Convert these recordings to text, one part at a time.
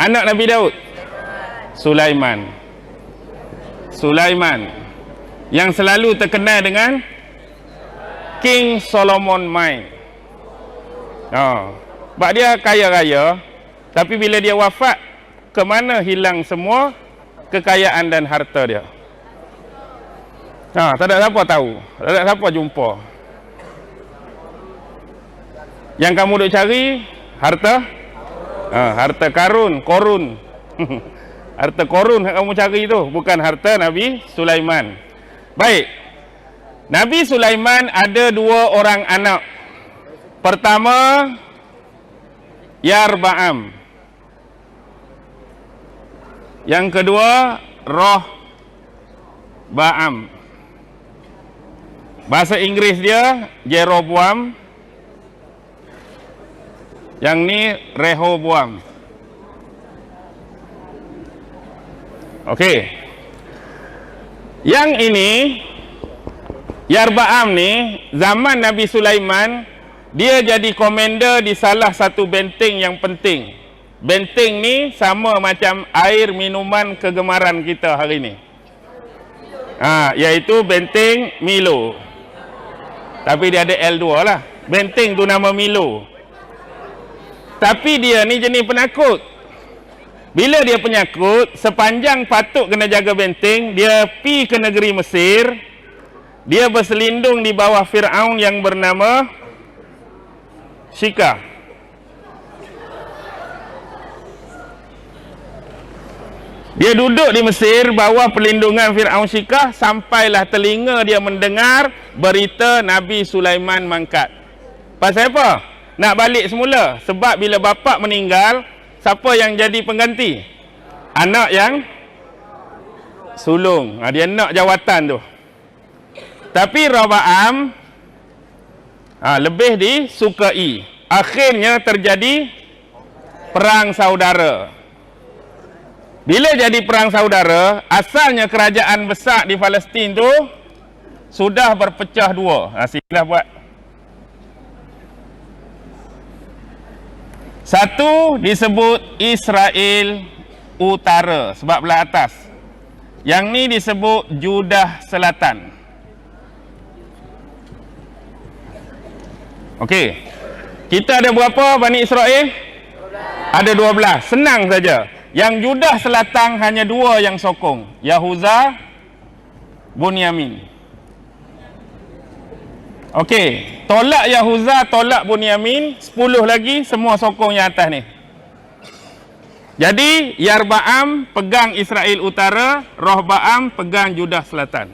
Anak Nabi Daud? Sulaiman. Sulaiman yang selalu terkenal dengan King Solomon Mine. Sebab dia kaya raya, tapi bila dia wafat, ke mana hilang semua kekayaan dan harta dia? Tak ada siapa tahu, tak ada siapa jumpa. Yang kamu duk cari harta? Harta korun. Harta korun yang kamu cari itu, bukan harta Nabi Sulaiman. Baik. Nabi Sulaiman ada 2 orang anak. Pertama, Yarba'am. Yang kedua, Rohba'am. Bahasa Inggris dia Jeroboam. Yang ni Rehoboam. Okey. Yang ini Yarba'am ni zaman Nabi Sulaiman, dia jadi komander di salah satu benteng yang penting. Benteng ni sama macam air minuman kegemaran kita hari ni. Iaitu benteng Milo. Tapi dia ada L2 lah. Benteng tu nama Milo. Tapi dia ni jenis penakut. Bila dia penakut, sepanjang patut kena jaga benteng, dia pi ke negeri Mesir. Dia berselindung di bawah Fir'aun yang bernama Syikah. Dia duduk di Mesir bawah perlindungan Fir'aun Syikah, sampailah telinga dia mendengar berita Nabi Sulaiman mangkat. Pasal apa? Nak balik semula. Sebab bila bapa meninggal, siapa yang jadi pengganti? Anak yang sulung. Dia nak jawatan tu. Tapi Rohba'am lebih disukai. Akhirnya terjadi perang saudara. Bila jadi perang saudara, asalnya kerajaan besar di Palestin tu sudah berpecah 2. Sila buat. Satu disebut Israel Utara sebab belah atas. Yang ni disebut Judah Selatan. Okey. Kita ada berapa Bani Israel? Ada 12. Senang saja. Yang Judah Selatan hanya 2 yang sokong. Yahuza, Bunyamin. Okey, tolak Yahuza, tolak Bunyamin, 10 lagi semua sokong yang atas ni. Jadi Yarba'am pegang Israel Utara, Rohba'am pegang Judah Selatan.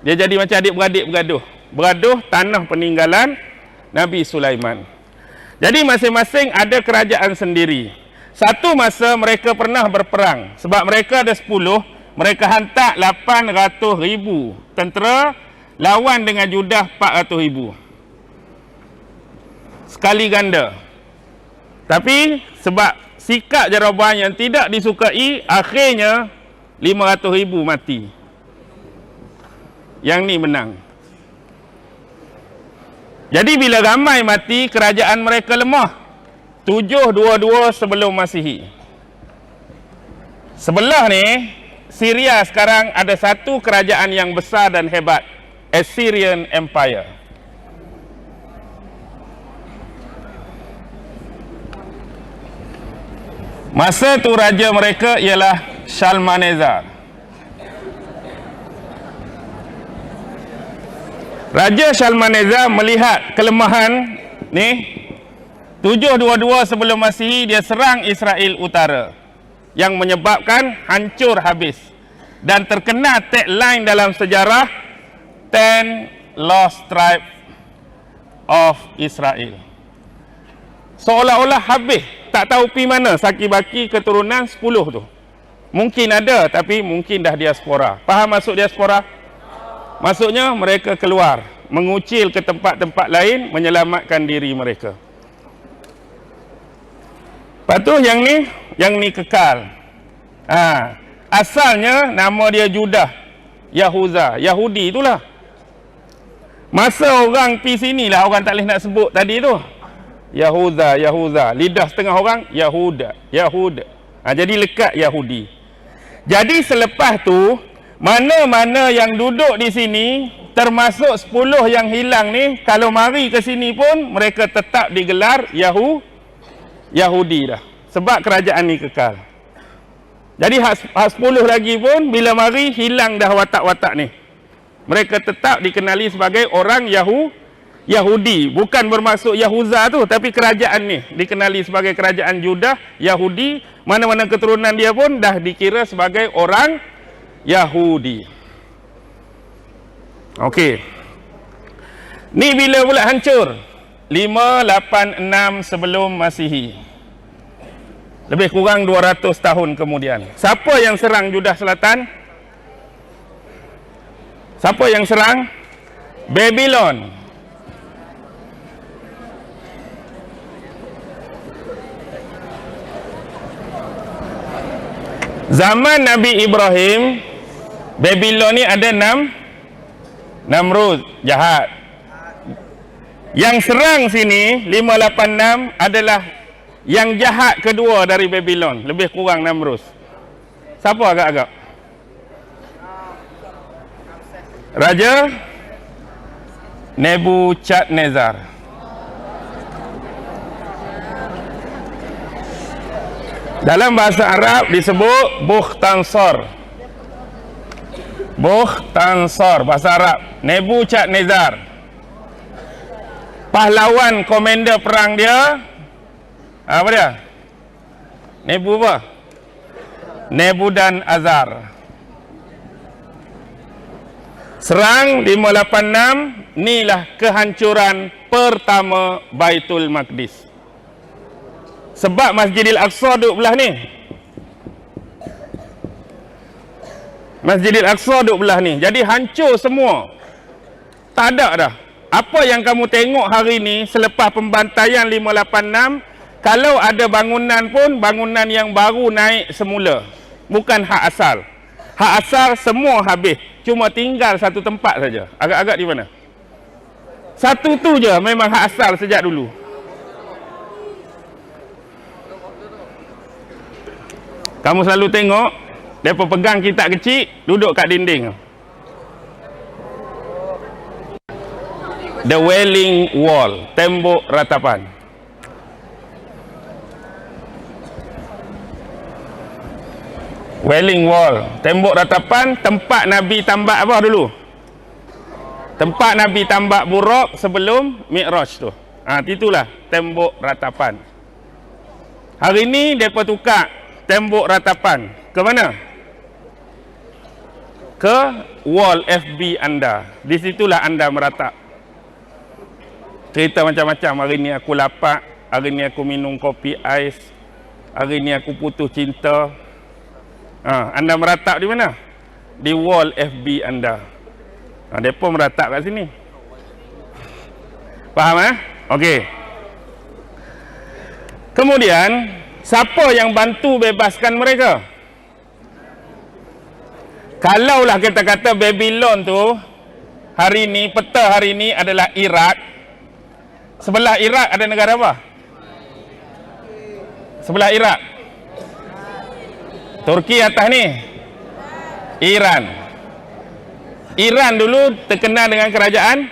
Dia jadi macam adik-beradik bergaduh. Bergaduh tanah peninggalan Nabi Sulaiman. Jadi masing-masing ada kerajaan sendiri. Satu masa mereka pernah berperang. Sebab mereka ada 10, mereka hantar 800,000 tentera lawan dengan Judah 400,000. Sekali ganda. Tapi sebab sikap Jeroboam yang tidak disukai, akhirnya 500,000 mati. Yang ni menang. Jadi bila ramai mati, kerajaan mereka lemah. 722 sebelum Masihi. Sebelah ni, Syria sekarang ada satu kerajaan yang besar dan hebat. Assyrian Empire. Masa tu raja mereka ialah Shalmaneser. Raja Shalmaneser melihat kelemahan ni, 722 sebelum Masihi dia serang Israel Utara yang menyebabkan hancur habis dan terkena tagline dalam sejarah 10 Lost Tribes of Israel. Seolah-olah habis, tak tahu pi mana saki-baki keturunan 10 tu. Mungkin ada, tapi mungkin dah diaspora. Faham maksud diaspora? Maksudnya mereka keluar, mengucil ke tempat-tempat lain, menyelamatkan diri mereka. Lepas tu yang ni kekal. Asalnya nama dia Judah, Yahuza, Yahudi itulah. Masa orang pi sini lah, orang tak boleh nak sebut tadi tu. Yahuda. Lidah setengah orang Yahuda. Jadi lekat Yahudi. Jadi selepas tu, mana-mana yang duduk di sini, termasuk 10 yang hilang ni, kalau mari ke sini pun mereka tetap digelar Yahudi dah. Sebab kerajaan ni kekal. Jadi hak 10 lagi pun bila mari hilang dah watak-watak ni. Mereka tetap dikenali sebagai orang Yahudi. Bukan bermaksud Yahuza tu, tapi kerajaan ni dikenali sebagai kerajaan Judah, Yahudi. Mana-mana keturunan dia pun dah dikira sebagai orang Yahudi. Okey. Ni bila pula hancur? 586 sebelum Masihi. Lebih kurang 200 tahun kemudian. Siapa yang serang Judah Selatan? Siapa yang serang? Babylon. Zaman Nabi Ibrahim, Babylon ni ada Namrud, jahat. Yang serang sini 586 adalah yang jahat kedua dari Babylon, lebih kurang Namrud. Siapa agak-agak? Raja Nebuchadnezzar. Dalam bahasa Arab disebut Bukhtansor. Bahasa Arab Nebuchadnezzar. Pahlawan komander perang dia apa dia? Nebuchadnezzar. Serang 586, inilah kehancuran pertama Baitul Maqdis. Sebab Masjidil Aqsa duduk belah ni. Masjidil Aqsa duduk belah ni. Jadi hancur semua. Tak ada dah. Apa yang kamu tengok hari ni selepas pembantaian 586, kalau ada bangunan pun bangunan yang baru naik semula. Bukan hak asal. Hak asal semua habis. Cuma tinggal satu tempat saja. Agak-agak di mana? Satu tu je memang hak asal sejak dulu. Kamu selalu tengok mereka pegang kitab kecil, duduk kat dinding. The Wailing Wall, tembok ratapan. Wailing Wall, tembok ratapan, tempat Nabi tambak apa dulu? Tempat Nabi tambak buruk sebelum Mi'raj tu. Itulah tembok ratapan. Hari ni mereka tukar tembok ratapan ke mana? Ke wall FB anda. Di situlah anda meratap. Cerita macam-macam. Hari ni aku lapar, hari ni aku minum kopi ais, hari ni aku putus cinta. Anda meratap di mana? Di wall FB anda. Mereka meratap kat sini. Faham Okey. Kemudian siapa yang bantu bebaskan mereka? Kalaulah kita kata Babylon tu hari ni, peta hari ni adalah Iraq. Sebelah Iraq ada negara apa? Sebelah Iraq Turki, atas ni Iran. Iran dulu terkenal dengan kerajaan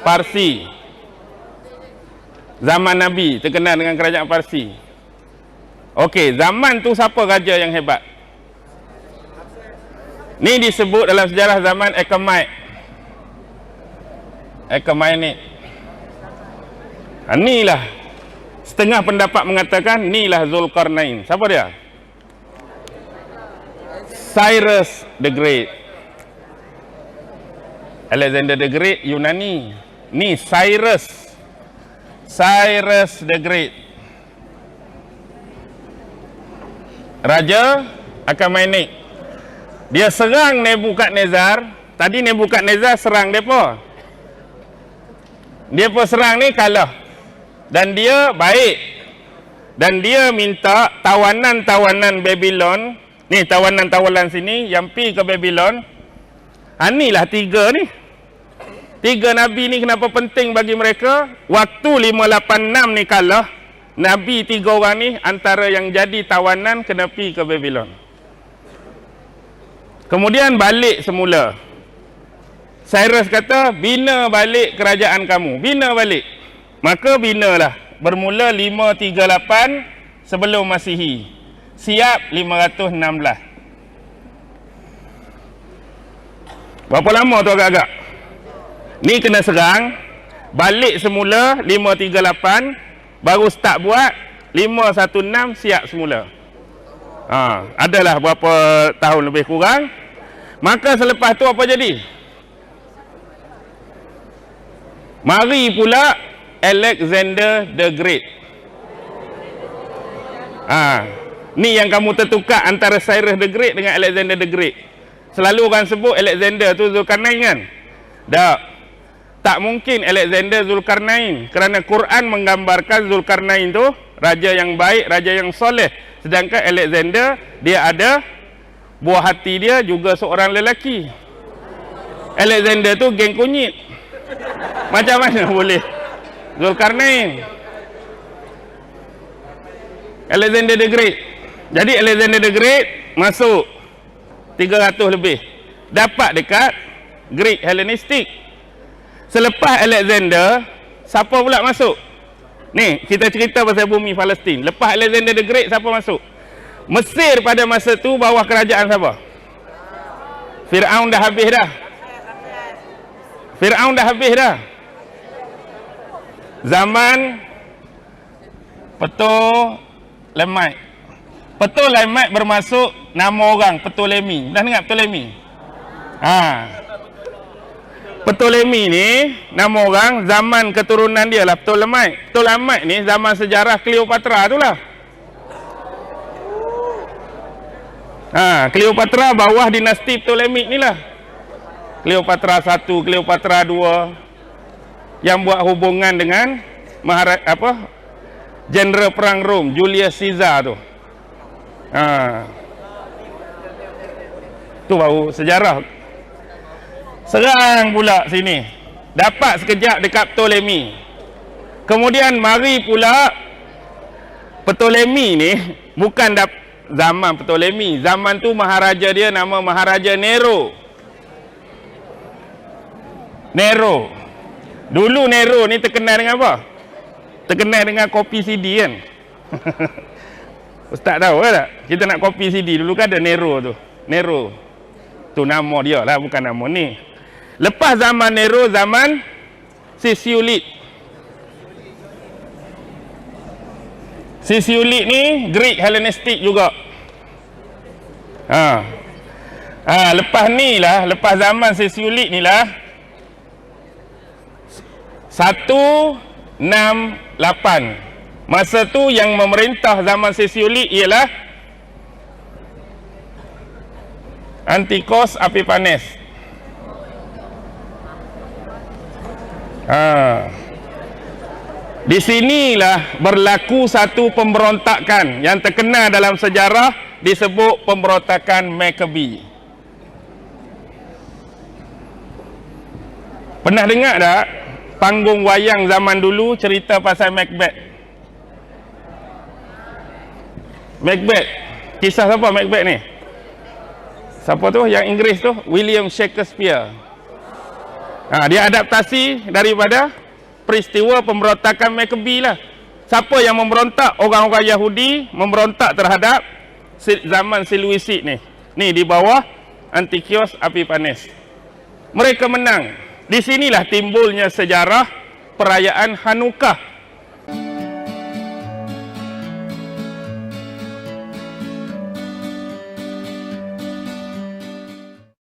Parsi. Zaman Nabi terkenal dengan kerajaan Parsi. Okey, zaman tu siapa raja yang hebat? Ni disebut dalam sejarah zaman Achaemenid. Inilah setengah pendapat mengatakan inilah Zulkarnain. Siapa dia? Cyrus the Great. Alexander the Great Yunani. Ni Cyrus the Great. Raja Achaemenid. Dia serang Nebukadnezar. Tadi Nebukadnezar serang depa. Dia pun serang ni kalah. Dan dia baik. Dan dia minta tawanan-tawanan Babylon. Ni tawanan-tawanan sini yang pi ke Babylon. Inilah 3 ni. Tiga Nabi ni kenapa penting bagi mereka? Waktu 586 ni kalah, Nabi tiga orang ni antara yang jadi tawanan kena pergi ke Babylon. Kemudian balik semula. Cyrus kata, bina balik kerajaan kamu. Bina balik. Maka binalah. Bermula 538 sebelum Masihi. Siap 516. Berapa lama tu agak-agak? Ni kena serang. Balik semula 538. Baru start buat 516 siap semula. Adalah berapa tahun lebih kurang. Maka selepas tu apa jadi? Mari pula Alexander the Great. Ni yang kamu tertukar antara Cyrus the Great dengan Alexander the Great. Selalu orang sebut Alexander tu Zulkarnain kan? Tak mungkin Alexander Zulkarnain, kerana Quran menggambarkan Zulkarnain tu raja yang baik, raja yang soleh. Sedangkan Alexander, dia ada buah hati dia juga seorang lelaki. Alexander tu geng kunyit. Macam mana boleh Zulkarnain? Alexander the Great. Jadi Alexander the Great masuk 300 lebih. Dapat dekat Greek Hellenistic. Selepas Alexander, siapa pula masuk? Ni, kita cerita pasal bumi Palestin. Lepas Alexander the Great, siapa masuk? Mesir pada masa tu bawah kerajaan siapa? Firaun dah habis dah. Firaun dah habis dah. Zaman Ptolemaic. Ptolemaic bermasuk nama orang Ptolemy. Dah dengar Ptolemy? Ptolemy ni nama orang, zaman keturunan dia lah Ptolemaic. Ptolemaic ni zaman sejarah Cleopatra tu lah. Cleopatra bawah dinasti Ptolemaic ni lah. Cleopatra 1, Cleopatra 2 yang buat hubungan dengan Jeneral perang Rom, Julius Caesar tu. Tu baru sejarah. Serang pula sini. Dapat sekejap dekat Ptolemy. Kemudian mari pula Ptolemy ni bukan zaman Ptolemy. Zaman tu maharaja dia nama Maharaja Nero. Nero. Dulu Nero ni terkenal dengan apa? Terkenal dengan kopi CD kan? Ustaz tahu tak? Kita nak kopi CD dulu kan ada Nero tu. Nero. Tu nama dia lah, bukan nama ni. Lepas zaman Nero, zaman Sisiulit. Sisiulit ni Greek Hellenistic juga. Lepas ni lah, lepas zaman Sisiulit ni lah 168. Masa tu yang memerintah zaman Sisiulit ialah Antiochus Epiphanes. Di sinilah berlaku satu pemberontakan yang terkenal dalam sejarah, disebut pemberontakan Maccabee. Pernah dengar tak panggung wayang zaman dulu cerita pasal Macbeth? Macbeth, kisah siapa Macbeth ni? Siapa tu? Yang Inggeris tu? William Shakespeare. Dia adaptasi daripada peristiwa pemberontakan Maccabee lah. Siapa yang memberontak? Orang-orang Yahudi memberontak terhadap zaman Seleucid ni. Ni di bawah Antiochus Epiphanes. Mereka menang. Di sinilah timbulnya sejarah perayaan Hanukkah